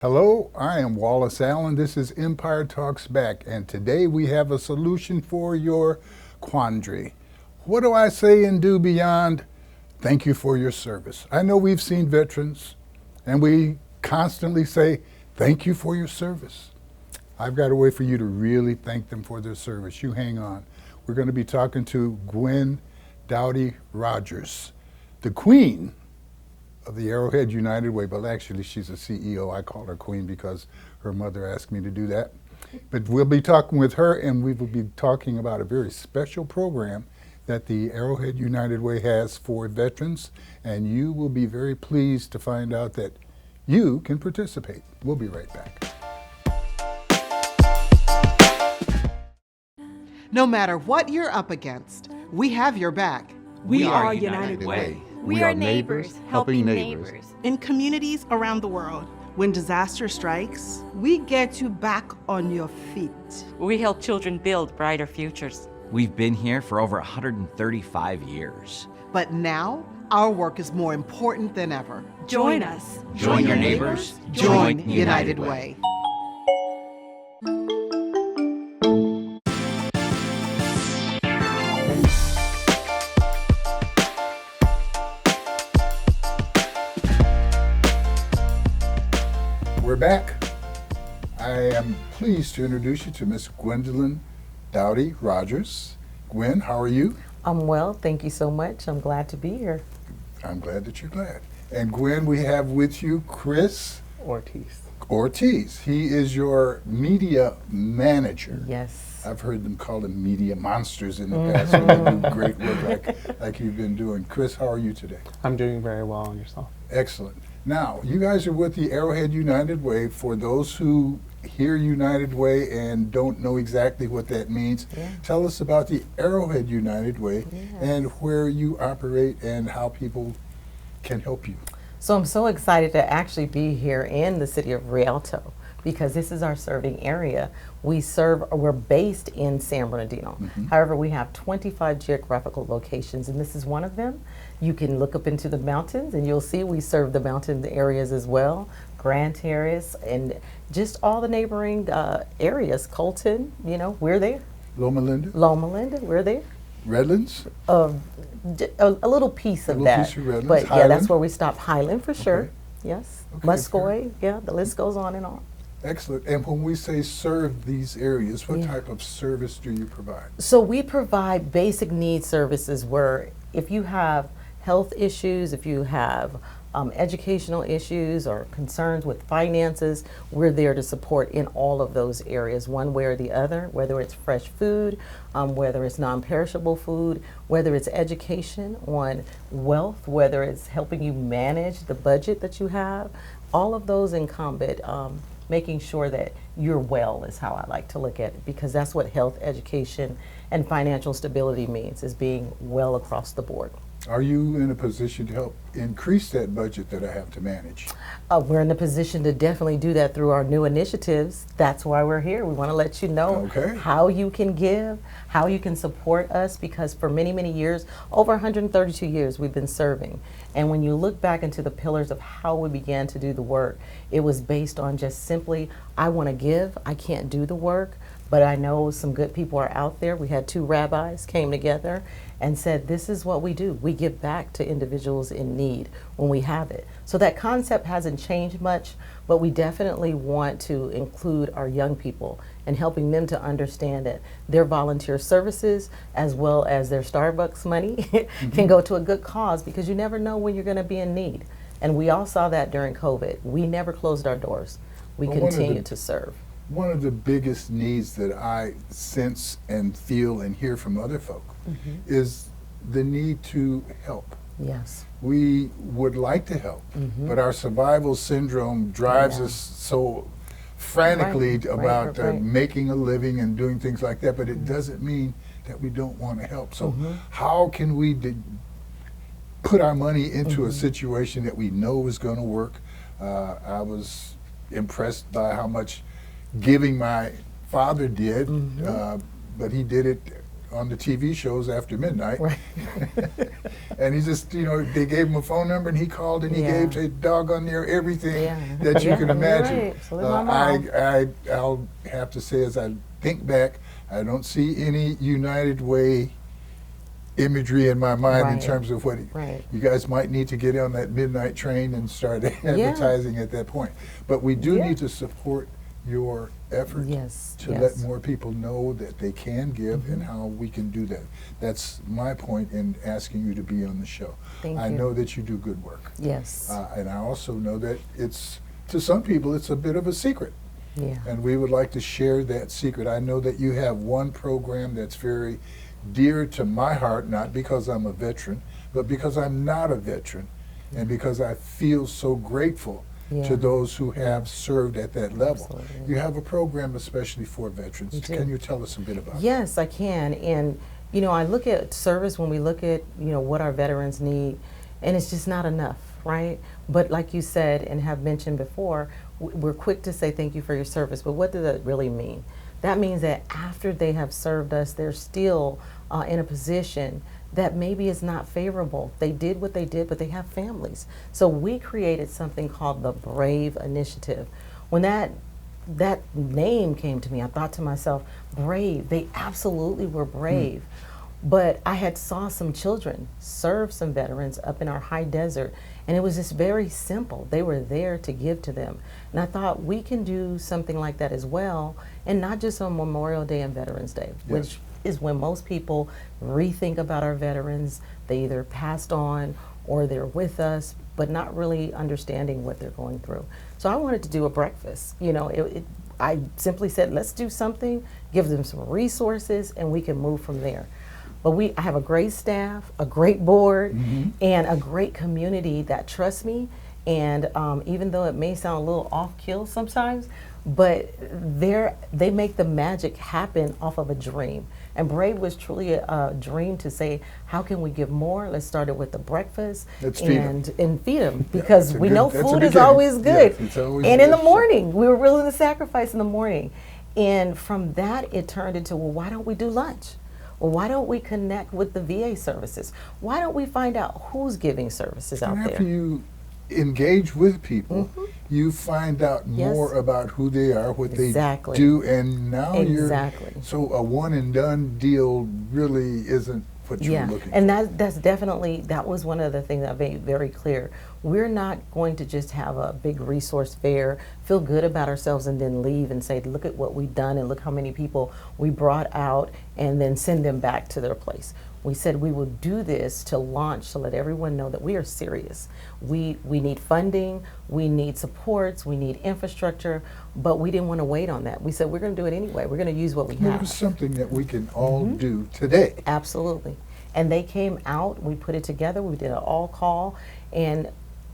Hello, I am Wallace Allen. This is Empire Talks Back, and today we have a solution for your quandary. What do I say and do beyond thank you for your service? I know we've seen veterans, and we constantly say thank you for your service. I've got a way for you to really thank them for their service. You hang on. We're going to be talking to Gwen Dowdy Rogers, the Queen of the Arrowhead United Way, but actually she's a CEO. I call her Queen because her mother asked me to do that. But we'll be talking with her, and we will be talking about a very special program that the Arrowhead United Way has for veterans, and you will be very pleased to find out that you can participate. We'll be right back. No matter what you're up against, we have your back. We are United Way. We are neighbors, helping neighbors. In communities around the world, when disaster strikes, we get you back on your feet. We help children build brighter futures. We've been here for over 135 years. But now, our work is more important than ever. Join us. Join your neighbors. Join United Way. We're back. I am pleased to introduce you to Miss Gwendolyn Dowdy Rogers. Gwen, how are you? I'm well, thank you so much. I'm glad to be here. I'm glad that you're glad. And Gwen, we have with you Chris Ortiz. He is your media manager. Yes. I've heard them call them media monsters in the past. So they do great work like you've been doing. Chris, how are you today? I'm doing very well, on yourself. Excellent. Now, you guys are with the Arrowhead United Way. For those who hear United Way and don't know exactly what that means, tell us about the Arrowhead United Way and where you operate and how people can help you. So I'm so excited to actually be here in the city of Rialto because this is our serving area. We're based in San Bernardino. However, we have 25 geographical locations, and this is one of them. You can look up into the mountains and you'll see we serve the mountain areas as well, Grand Terrace, and just all the neighboring areas. Colton, we're there. Loma Linda? Loma Linda, we're there. Redlands? A little piece of that. Piece of Redlands. But Highland? that's where we stop. Highland for sure. Okay. Yes. Okay, Muscoy, the list goes on and on. Excellent. And when we say serve these areas, what type of service do you provide? So we provide basic need services where if you have health issues, if you have educational issues or concerns with finances, we're there to support in all of those areas, one way or the other, whether it's fresh food, whether it's non-perishable food, whether it's education on wealth, whether it's helping you manage the budget that you have, all of those encompass making sure that you're well is how I like to look at it, because that's what health, education, and financial stability means, is being well across the board. Are you in a position to help increase that budget that I have to manage? We're in a position to definitely do that through our new initiatives. That's why we're here. We want to let you know how you can give, how you can support us, because for many, many years, over 132 years, we've been serving. And when you look back into the pillars of how we began to do the work, it was based on just simply, I want to give, I can't do the work, but I know some good people are out there. We had 2 rabbis came together and said, this is what we do. We give back to individuals in need when we have it. So that concept hasn't changed much, but we definitely want to include our young people and helping them to understand that their volunteer services as well as their Starbucks money can go to a good cause, because you never know when you're going to be in need. And we all saw that during COVID. We never closed our doors. We continued to serve. One of the biggest needs that I sense and feel and hear from other folk is the need to help. Yes. We would like to help, but our survival syndrome drives us so frantically about making a living and doing things like that, but it doesn't mean that we don't want to help. So how can we put our money into a situation that we know is going to work? I was impressed by how much giving my father did, but he did it on the TV shows after midnight. Right. And he just, they gave him a phone number and he called and he gave the dog on there everything that you can imagine. Right. So did my mom. I'll have to say, as I think back, I don't see any United Way imagery in my mind in terms of what you guys might need to get on that midnight train and start advertising at that point. But we do need to support your effort to let more people know that they can give and how we can do that. That's my point in asking you to be on the show. I know that you do good work. Yes. And I also know that to some people, it's a bit of a secret. Yeah. And we would like to share that secret. I know that you have one program that's very dear to my heart, not because I'm a veteran, but because I'm not a veteran, and because I feel so grateful to those who have served at that level. Absolutely. You have a program especially for veterans. Can you tell us a bit about it? Yes, I can. And, I look at service when we look at, what our veterans need, and it's just not enough, right? But like you said and have mentioned before, we're quick to say thank you for your service, but what does that really mean? That means that after they have served us, they're still in a position that maybe is not favorable. They did what they did, but they have families. So we created something called the Brave Initiative. When that name came to me, I thought to myself, brave, they absolutely were brave. But I had saw some children serve some veterans up in our high desert, and it was just very simple. They were there to give to them. And I thought we can do something like that as well, and not just on Memorial Day and Veterans Day, which is when most people rethink about our veterans. They either passed on or they're with us, but not really understanding what they're going through. So I wanted to do a breakfast. I simply said, let's do something, give them some resources, and we can move from there. But I have a great staff, a great board, and a great community that trusts me. And even though it may sound a little off-kill sometimes, but they make the magic happen off of a dream. And Brave was truly a dream to say, how can we give more? Let's start it with the breakfast and feed them, because we know food is always good. Yes, it's always and good. in the morning, we were willing to sacrifice in the morning. And from that, it turned into, well, why don't we do lunch? Well, why don't we connect with the VA services? Why don't we find out who's giving services out there? After you engage with people, you find out more about who they are, what they do, and now so a one and done deal really isn't what you're looking for. And that's definitely, that was one of the things that made very clear. We're not going to just have a big resource fair, feel good about ourselves, and then leave and say, look at what we've done and look how many people we brought out, and then send them back to their place. We said we will do this to launch, to let everyone know that we are serious. We need funding, we need supports, we need infrastructure, but we didn't want to wait on that. We said we're going to do it anyway. We're going to use what we have. It's something that we can all do today. Absolutely. And they came out, we put it together, we did an all call, and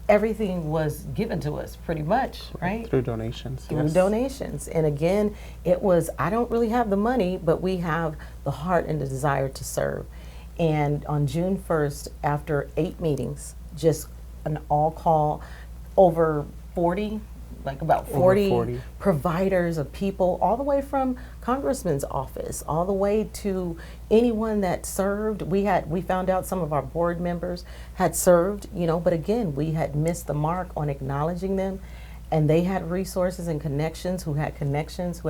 everything was given to us pretty much, right? Through donations. Through donations. And again, it was, I don't really have the money, but we have the heart and the desire to serve. And on June 1st, after 8 meetings, just an all call, over 40, like about 40 providers of people, all the way from Congressman's office, all the way to anyone that served. We found out some of our board members had served, but again, we had missed the mark on acknowledging them. And they had resources and connections, who had connections,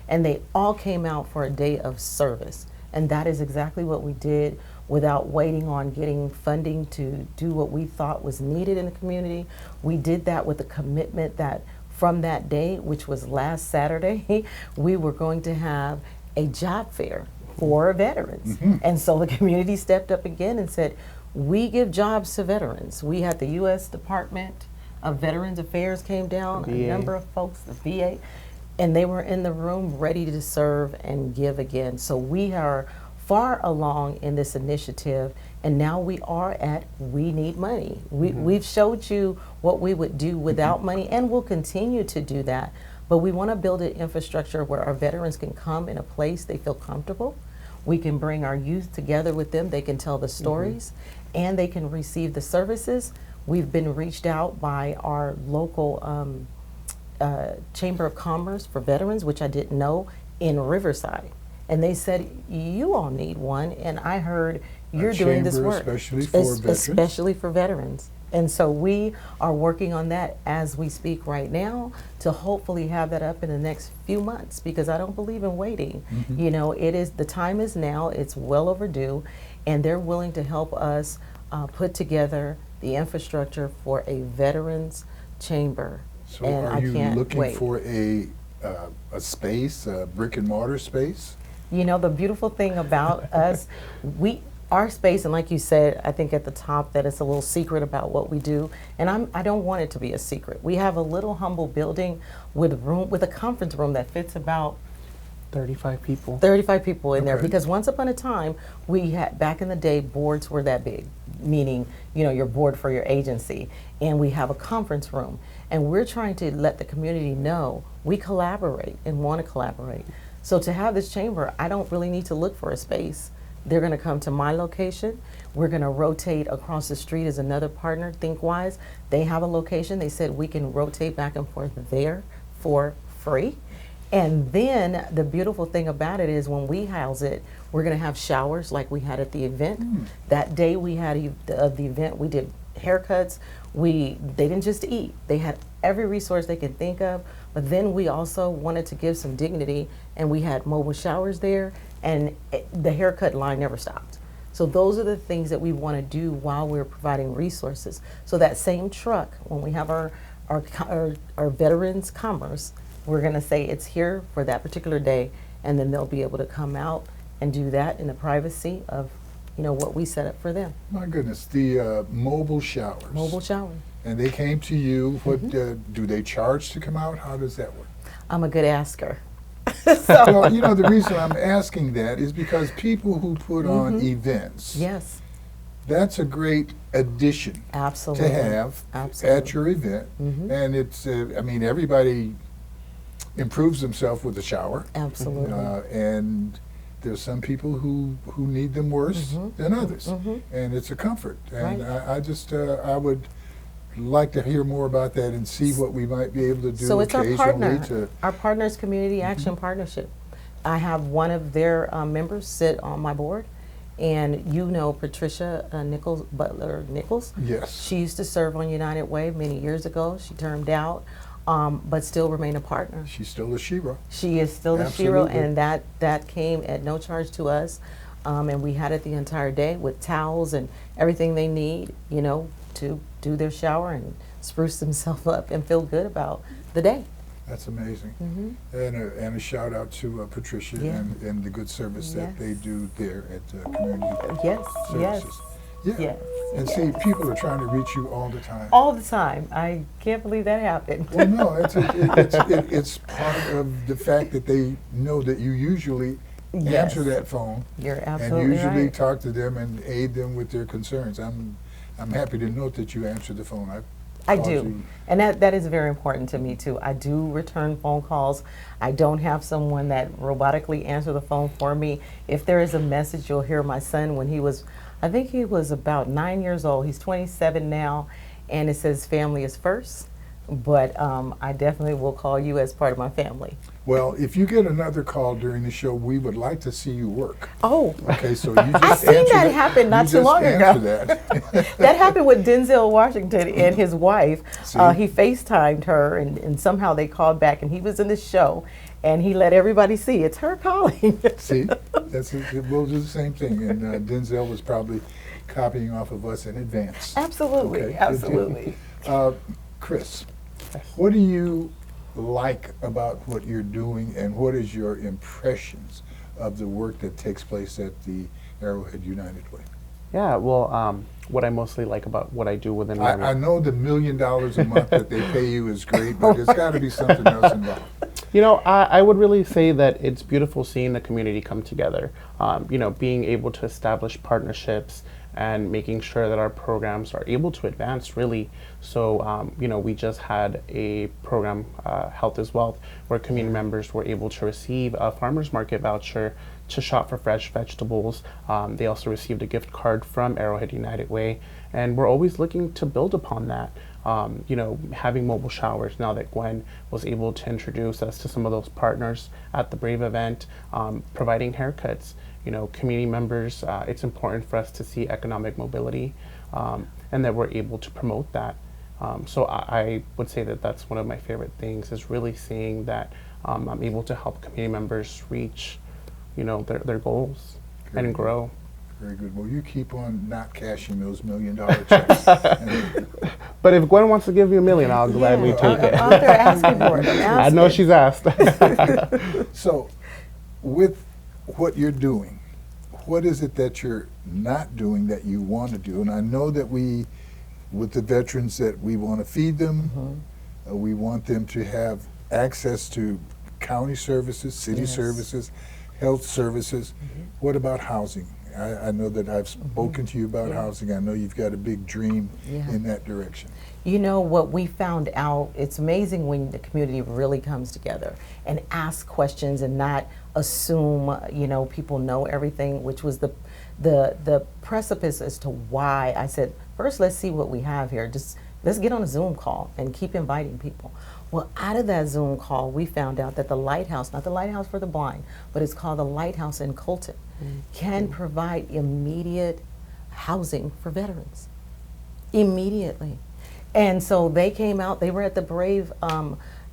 and they all came out for a day of service. And that is exactly what we did, without waiting on getting funding to do what we thought was needed in the community. We did that with a commitment that from that day, which was last Saturday, we were going to have a job fair for veterans. And so the community stepped up again and said, we give jobs to veterans. We had the U.S. Department of Veterans Affairs came down, a number of folks, the VA, and they were in the room ready to serve and give again. So we are far along in this initiative, and now we are at we need money. We've showed you what we would do without money, and we'll continue to do that. But we want to build an infrastructure where our veterans can come in a place they feel comfortable. We can bring our youth together with them. They can tell the stories, and they can receive the services. We've been reached out by our local Chamber of Commerce for veterans, which I didn't know, in Riverside. and they said, you all need one, and I heard you're A doing this chamber work. especially for veterans? Especially for veterans. And so we are working on that as we speak right now to hopefully have that up in the next few months, because I don't believe in waiting. You know, the time is now, it's well overdue, and they're willing to help us put together the infrastructure for a veterans chamber. So and are I you can't looking wait. for a space, a brick and mortar space? You know, the beautiful thing about us, our space, and like you said, I think at the top that it's a little secret about what we do, and I don't want it to be a secret. We have a little humble building with a conference room that fits about 35 people. 35 people in there, Okay. because once upon a time, we had, back in the day, boards were that big, meaning, you know, your board for your agency, and we have a conference room, and we're trying to let the community know we collaborate and want to collaborate. So to have this chamber, I don't really need to look for a space. They're going to come to my location. We're going to rotate across the street as another partner, ThinkWise. They have a location. They said we can rotate back and forth there for free. And then the beautiful thing about it is when we house it, we're going to have showers like we had at the event. That day we had of the event, we did haircuts. They didn't just eat. They had every resource they could think of. But then we also wanted to give some dignity, and we had mobile showers there, and the haircut line never stopped. So those are the things that we want to do while we're providing resources. So that same truck, when we have our veterans commerce, we're going to say it's here for that particular day, and then they'll be able to come out and do that in the privacy of, you know, what we set up for them. My goodness, the mobile showers. Mobile shower. And they came to you. What do they charge to come out? How does that work? I'm a good asker. Well, you know, the reason I'm asking that is because people who put on events, Yes, that's a great addition absolutely. to have Absolutely. at your event. And it's, I mean, everybody improves themselves with a shower. Absolutely. And there's some people who need them worse than others. And it's a comfort. And Right. I just, I would like to hear more about that and see what we might be able to do So it's our occasionally partner. to. Our partner's Community Action Partnership. I have one of their members sit on my board, and you know Patricia Butler Nichols. Yes. She used to serve on United Way many years ago. She termed out, but still remain a partner. She's still a shero. She is still the shero, Absolutely. and that came at no charge to us. And we had it the entire day with towels and everything they need, you know, to do their shower and spruce themselves up and feel good about the day. That's amazing. And a shout out to Patricia Yeah. and the good service that Yes. they do there at Community Yes, yes, Services. Yeah. yes. And see, people are trying to reach you all the time. All the time. I can't believe that happened. Well, no, it's part of the fact that they know that you usually Yes. answer that phone You're and absolutely usually right. talk to them and aid them with their concerns. I'm happy to note that you answer the phone. I called do. you. And that is very important to me too. I do return phone calls. I don't have someone that robotically answer the phone for me. If there is a message, you'll hear my son when I think he was about 9 years old. He's 27 now, and it says family is first. But I definitely will call you as part of my family. Well, if you get another call during the show, we would like to see you work. Oh, Okay, so you just I seen answer that happen not you too just long ago. answer that. that happened with Denzel Washington and his wife. See? He FaceTimed her, and somehow they called back, and he was in the show, and he let everybody see it's her calling. See, we'll do the same thing. And Denzel was probably copying off of us in advance. Absolutely, Okay, good absolutely. deal. Chris, what do you like about what you're doing, and what is your impressions of the work that takes place at the Arrowhead United Way? Yeah, well, what I mostly like about what I do within my I know the $1 million a month that they pay you is great, but there's got to be something else involved. You know, I would really say that it's beautiful seeing the community come together. You know, being able to establish partnerships and making sure that our programs are able to advance, really. So, you know, we just had a program, Health is Wealth, where community members were able to receive a farmer's market voucher to shop for fresh vegetables. They also received a gift card from Arrowhead United Way, and we're always looking to build upon that. Having mobile showers now that Gwen was able to introduce us to some of those partners at the Brave event, providing haircuts. Community members, it's important for us to see economic mobility and that we're able to promote that. So I would say that that's one of my favorite things, is really seeing that I'm able to help community members reach, their goals and grow. Very good. Well, you keep on not cashing those $1 million checks. But if Gwen wants to give you $1 million, I'll gladly take it. I'm out there asking for it. I know she's asked. So, with what you're doing, what is it that you're not doing that you want to do? And I know that with the veterans, that we want to feed them, we want them to have access to county services, city services, health services. What about housing? I know that I've spoken to you about housing. I know you've got a big dream in that direction. What we found out, it's amazing when the community really comes together and asks questions and not assume, people know everything, which was the precipice as to why I said, first, let's see what we have here. Just let's get on a Zoom call and keep inviting people. Well, out of that Zoom call, we found out that the Lighthouse, not the Lighthouse for the Blind, but it's called the Lighthouse in Colton, can provide immediate housing for veterans. Immediately. And so they came out, they were at the Brave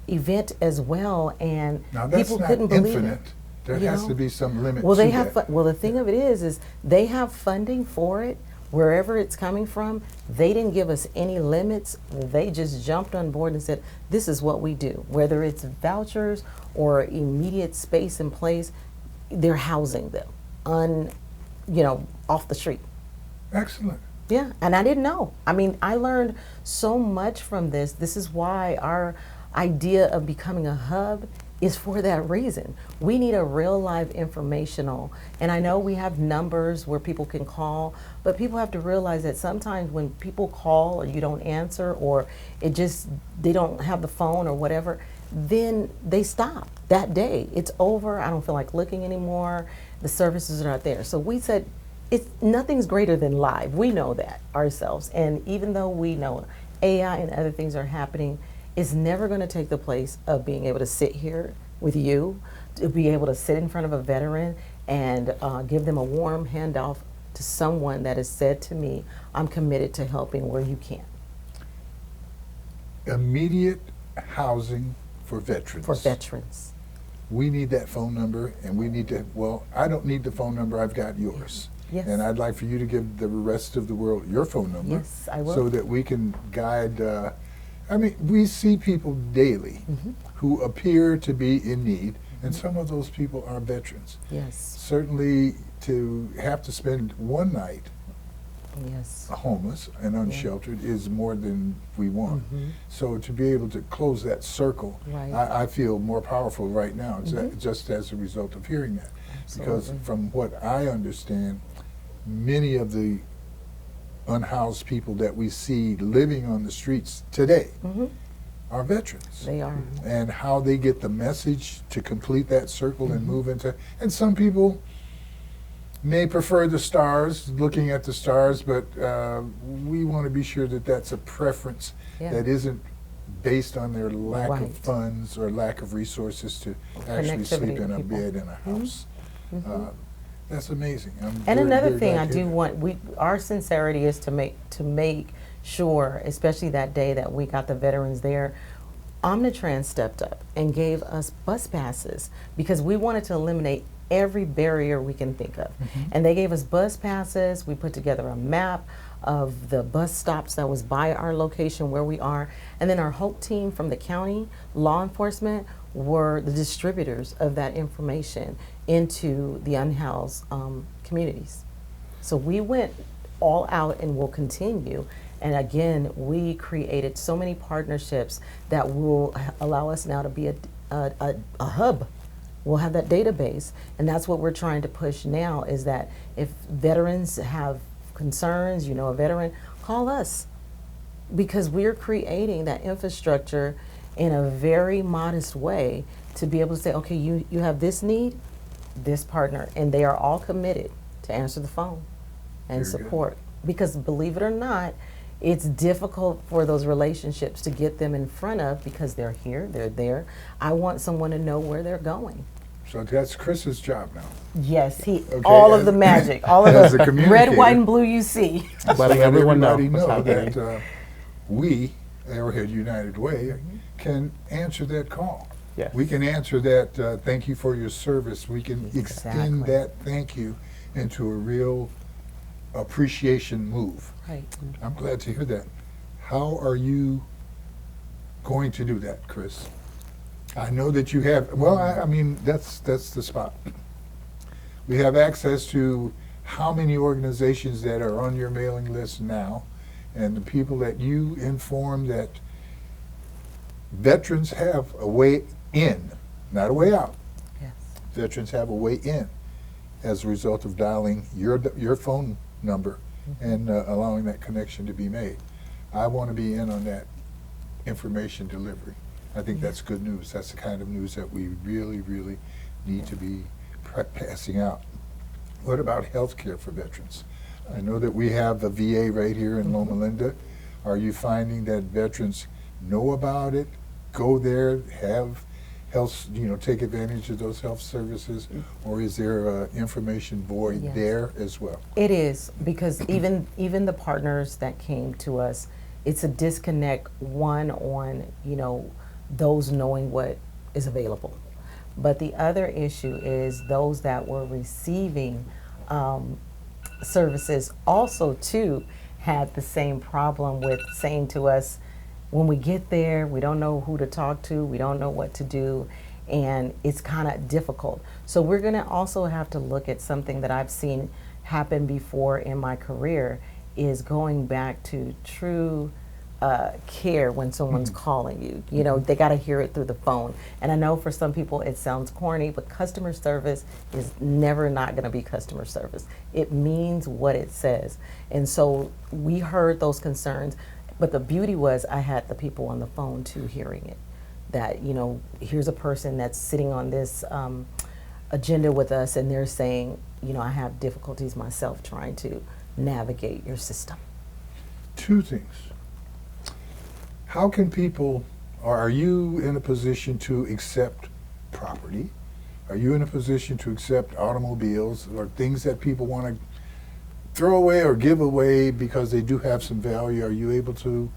event as well, and now that's people not couldn't believe infinite. it. There has to be some limit Well, to they have. that. Well, the thing of it is they have funding for it. Wherever it's coming from, they didn't give us any limits. They just jumped on board and said, this is what we do. Whether it's vouchers or immediate space in place, they're housing them off the street. Excellent. Yeah, and I didn't know. I mean, I learned so much from this. This is why our idea of becoming a hub is for that reason. We need a real live informational, and I know we have numbers where people can call, but people have to realize that sometimes when people call or you don't answer, or they don't have the phone or whatever, then they stop that day. It's over. I don't feel like looking anymore. The services are not there. So we said, nothing's greater than live. We know that ourselves. And even though we know AI and other things are happening, it's never going to take the place of being able to sit here with you, to be able to sit in front of a veteran and give them a warm handoff to someone that has said to me, I'm committed to helping where you can. Immediate housing for veterans. For veterans. We need that phone number, and we need to, I don't need the phone number, I've got yours. Yes. And I'd like for you to give the rest of the world your phone number. Yes, I will. So that we can guide, we see people daily who appear to be in need, and some of those people are veterans. Yes. Certainly to have to spend one night homeless and unsheltered is more than we want. So to be able to close that circle, I feel more powerful right now, just as a result of hearing that. Because from what I understand, many of the unhoused people that we see living on the streets today are veterans. They are. And how they get the message to complete that circle and move into, and some people may prefer the stars, looking at the stars, but we want to be sure that that's a preference that isn't based on their lack of funds or lack of resources to actually sleep in a bed in a house. That's amazing. And another thing I do want, our sincerity is to make sure, especially that day that we got the veterans there, Omnitrans stepped up and gave us bus passes because we wanted to eliminate every barrier we can think of. And they gave us bus passes. We put together a map of the bus stops that was by our location where we are. And then our HOPE team from the county, law enforcement, were the distributors of that information into the unhoused communities. So we went all out and will continue. And again, we created so many partnerships that will allow us now to be a hub. We'll have that database, and that's what we're trying to push now, is that if veterans have concerns, a veteran, call us, because we're creating that infrastructure in a very modest way to be able to say, okay, you have this need, this partner, and they are all committed to answer the phone and support. Because believe it or not, it's difficult for those relationships to get them in front of because they're here, they're there. I want someone to know where they're going. So that's Chris's job now. Yes, all of the magic, all of as the a red, white, and blue you see. Letting everyone know Everybody what's happening. that we, Arrowhead United Way, can answer that call. Yes. We can answer that thank you for your service. We can extend that thank you into a real appreciation move. Right. I'm glad to hear that. How are you going to do that, Chris? I know that you have, well, I mean, that's the spot. We have access to how many organizations that are on your mailing list now, and the people that you inform that veterans have a way in, not a way out. Yes. Veterans have a way in as a result of dialing your phone number and allowing that connection to be made. I want to be in on that information delivery. I think that's good news. That's the kind of news that we really, really need to be passing out. What about health care for veterans? I know that we have the VA right here in Loma Linda. Are you finding that veterans know about it, go there, have health, take advantage of those health services, or is there an information void there as well? It is, because even the partners that came to us, it's a disconnect, one on, those knowing what is available. But the other issue is those that were receiving services also too had the same problem with saying to us, when we get there, we don't know who to talk to, we don't know what to do, and it's kind of difficult. So we're gonna also have to look at something that I've seen happen before in my career, is going back to true care when someone's calling you. They got to hear it through the phone. And I know for some people it sounds corny, but customer service is never not going to be customer service. It means what it says. And so we heard those concerns, but the beauty was I had the people on the phone too hearing it. That, here's a person that's sitting on this agenda with us and they're saying, I have difficulties myself trying to navigate your system. Two things. How can people, or are you in a position to accept property? Are you in a position to accept automobiles or things that people want to throw away or give away because they do have some value? Are you able to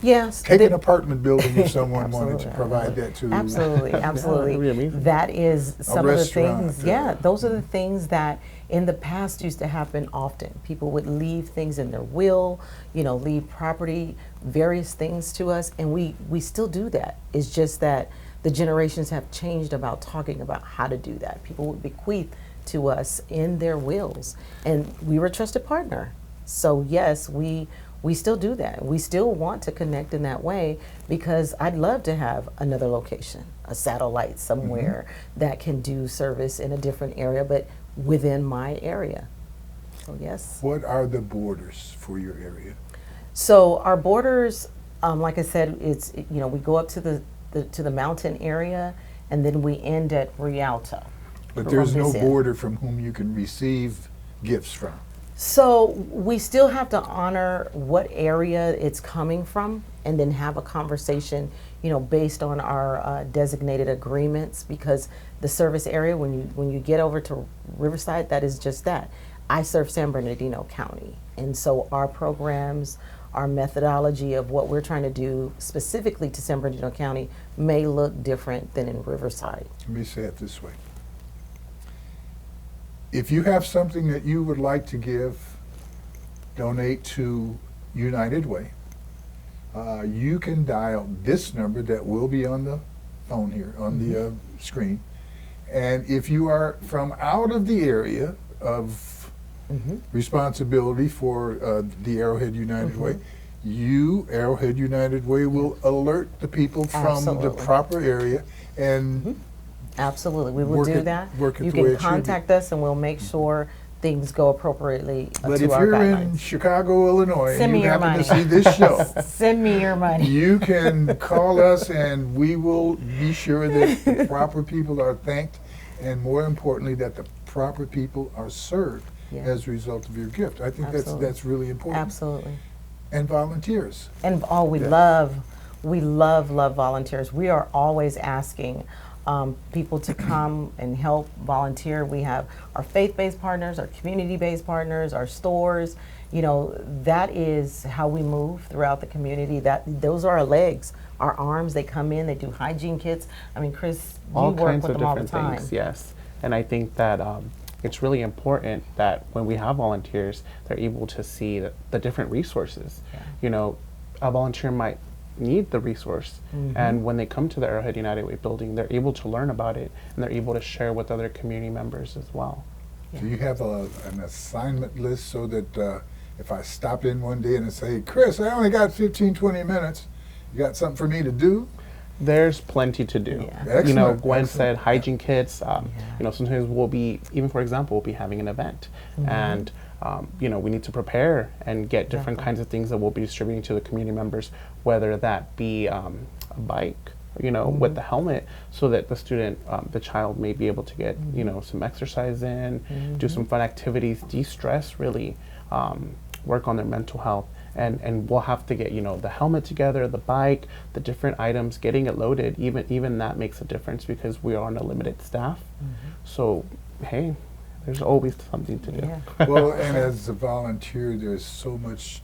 take an apartment building if someone wanted to provide that to? Absolutely, absolutely. That is some of the things, those are the things that in the past used to happen often. People would leave things in their will, leave property, various things to us, and we still do that. It's just that the generations have changed about talking about how to do that. People would bequeath to us in their wills, and we were a trusted partner. So yes, we still do that. We still want to connect in that way because I'd love to have another location, a satellite somewhere that can do service in a different area, but within my area. So yes. What are the borders for your area? So our borders, like I said, it's we go up to the mountain area, and then we end at Rialto. But there's no border from whom you can receive gifts from. So we still have to honor what area it's coming from, and then have a conversation, based on our designated agreements. Because the service area, when you get over to Riverside, that is just that. I serve San Bernardino County, and so our programs, our methodology of what we're trying to do specifically to San Bernardino County may look different than in Riverside. Let me say it this way. If you have something that you would like to give, donate to United Way, you can dial this number that will be on the phone here, on the screen. And if you are from out of the area of responsibility for the Arrowhead United Way, Arrowhead United Way, will alert the people from the proper area and absolutely, we will do that. You can contact us and we'll make sure things go appropriately to our guidelines. But if you're in Chicago, Illinois, and you happen to see this show, send me your money. You can call us and we will be sure that the proper people are thanked, and more importantly, that the proper people are served as a result of your gift. I think that's really important. Absolutely. And volunteers. And we love volunteers. We are always asking people to come and help volunteer. We have our faith-based partners, our community-based partners, our stores. You know, that is how we move throughout the community. Those are our legs, our arms. They come in, they do hygiene kits. I mean, Chris, you work with them all the time. Things, yes. And I think that it's really important that when we have volunteers, they're able to see the different resources. Yeah. You know, a volunteer might need the resource, and when they come to the Arrowhead United Way building, they're able to learn about it, and they're able to share with other community members as well. Yeah. Do you have an assignment list so that if I stop in one day and I say, Chris, I only got 15, 20 minutes, you got something for me to do? There's plenty to do. Yeah. You know, Gwen said hygiene kits. You know, sometimes we'll be, even for example, we'll be having an event, and you know, we need to prepare and get different kinds of things that we'll be distributing to the community members, whether that be a bike, you know, with the helmet, so that the student, the child may be able to get, you know, some exercise in, do some fun activities, de-stress, really, work on their mental health. And we'll have to get, you know, the helmet together, the bike, the different items, getting it loaded. Even that makes a difference because we are on a limited staff. So, hey, there's always something to do. Yeah. Well, and as a volunteer, there's so much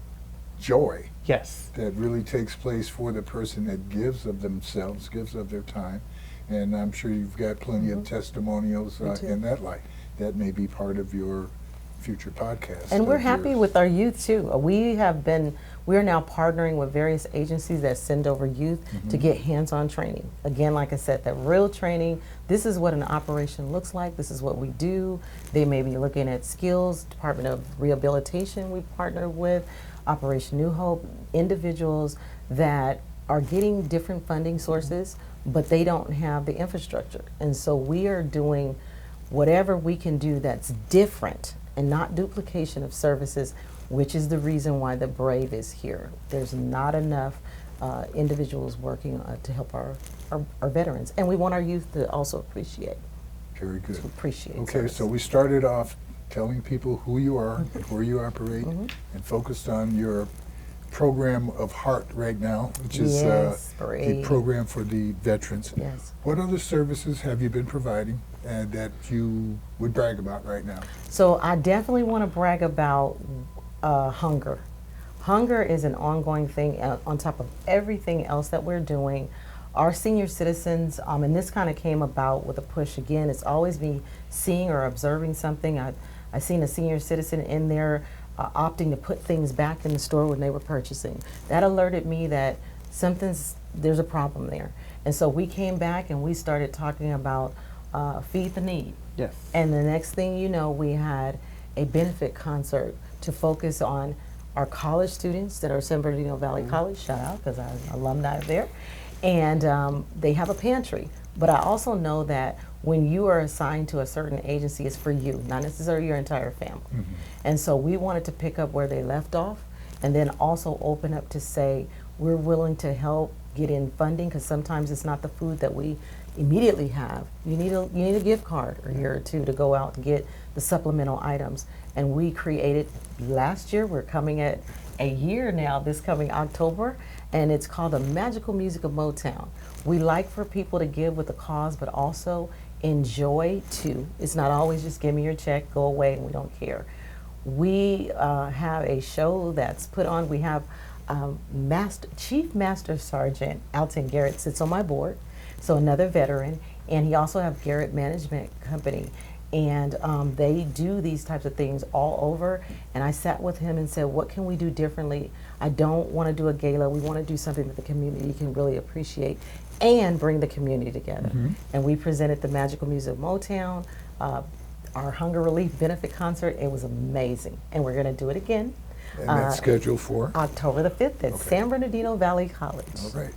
joy. Yes. That really takes place for the person that gives of themselves, gives of their time. And I'm sure you've got plenty of testimonials in that light. That may be part of your future podcast. And we're happy with our youth too. We are now partnering with various agencies that send over youth to get hands-on training. Again, like I said, that real training. This is what an operation looks like. This is what we do. They may be looking at skills, Department of Rehabilitation we partner with, Operation New Hope, individuals that are getting different funding sources, but they don't have the infrastructure. And so we are doing whatever we can do that's different and not duplication of services, which is the reason why the Brave is here. There's not enough individuals working to help our veterans, and we want our youth to also appreciate. Very good. To appreciate. Okay, services. so we started off telling people who you are and where you operate, and focused on your program of heart right now, which is the program for the veterans. Yes. What other services have you been providing and that you would brag about right now? So I definitely want to brag about hunger. Hunger is an ongoing thing on top of everything else that we're doing. Our senior citizens, and this kind of came about with a push again, it's always me seeing or observing something. I seen a senior citizen in there opting to put things back in the store when they were purchasing. That alerted me that there's a problem there. And so we came back and we started talking about Feed the Need. Yes. And the next thing you know, we had a benefit concert to focus on our college students that are San Bernardino Valley College, shout out because I'm an alumni there. And they have a pantry. But I also know that when you are assigned to a certain agency, it's for you, not necessarily your entire family. And so we wanted to pick up where they left off and then also open up to say, we're willing to help get in funding, because sometimes it's not the food that we immediately have. You need a gift card or a year or two to go out and get the supplemental items. And we created last year, we're coming at a year now, this coming October, and it's called the Magical Music of Motown. We like for people to give with a cause, but also enjoy too. It's not always just give me your check, go away, and we don't care. We have a show that's put on. We have Chief Master Sergeant Alton Garrett sits on my board, so another veteran, and he also have Garrett Management Company. And they do these types of things all over. And I sat with him and said, what can we do differently? I don't want to do a gala. We want to do something that the community can really appreciate and bring the community together. And we presented the Magical Music of Motown, our hunger relief benefit concert. It was amazing. And we're going to do it again. And that's scheduled for? October the 5th at San Bernardino Valley College. All right.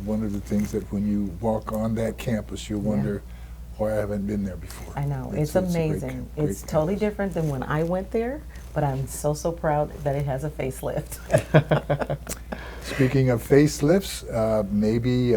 One of the things that when you walk on that campus, you'll wonder, why I haven't been there before. I know, it's amazing. It's totally different than when I went there, but I'm so proud that it has a facelift. Speaking of facelifts, maybe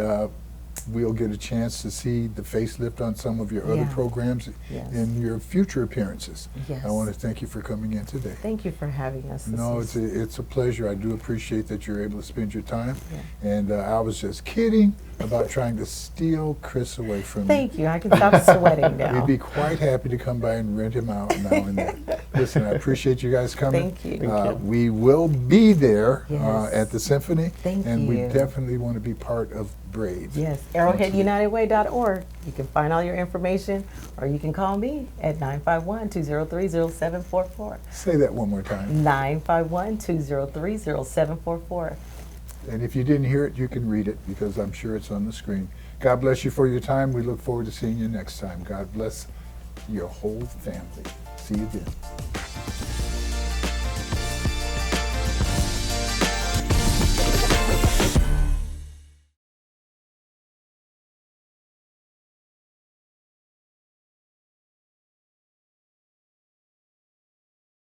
we'll get a chance to see the facelift on some of your other Yeah. programs Yes. in your future appearances. Yes. I want to thank you for coming in today. Thank you for having us. This No, is- it's a pleasure. I do appreciate that you're able to spend your time. Yeah. And I was just kidding about trying to steal Chris away from Thank you. I can stop sweating now. We'd be quite happy to come by and rent him out now and then. Listen, I appreciate you guys coming. Thank you. Thank you. We will be there Yes. at the Symphony. Thank and we you. definitely want to be part of Brave. Yes, arrowheadunitedway.org. You can find all your information, or you can call me at 951-203-0744. Say that one more time. 951-203-0744. And if you didn't hear it, you can read it because I'm sure it's on the screen. God bless you for your time. We look forward to seeing you next time. God bless your whole family. See you then.